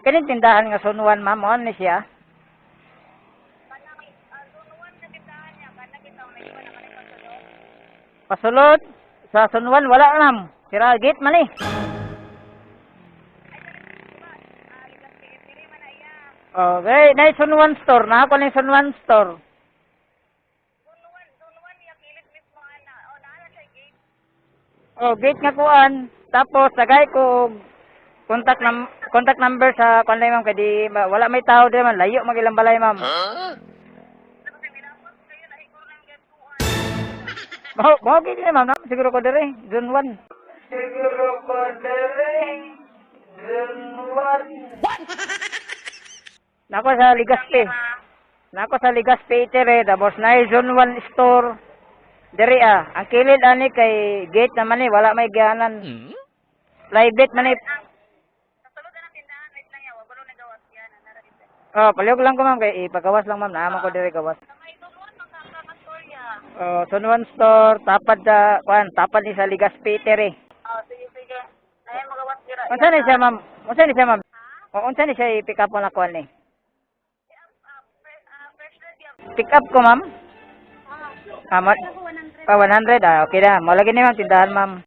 Kaning tindahan nga Sunwan, ma'am, mo ni siya. Pasulod sa Sunwan wala ma'am. Sira gate man eh. Okay, na Sunwan store na ako ni Sunwan store. Oh, gate nga kuan. Tapos sagay ko contact number sa kanlay ma'am kay di wala may tao di man layo magilang balay ma'am. Mo gid ni ma'am, siguro ko dire, Zone 1. Siguro ko dire, Zone 1. Nako sa Ligaspi. Nako sa Ligaspi itere, tapos na Zone 1 store. Dire ang kilid ani kay gate naman ni wala may gianan. Private man ni. Oh, palihog lang ko ma'am kay ipagawas lang ma'am, naamon ko dire gawas. Oh, Sunwan store, tapad kuan, tapad ni sa Ligaspi itere. Sige. Ay, magawas gira. Unsa ni siya ma'am? Unsa ni siya ma'am? O unsa ni siya i-pick up mo na kuan ni? Pick up ko ma'am. Ah, 100 okay na. Mo lagi ni ma'am tindahan ma'am.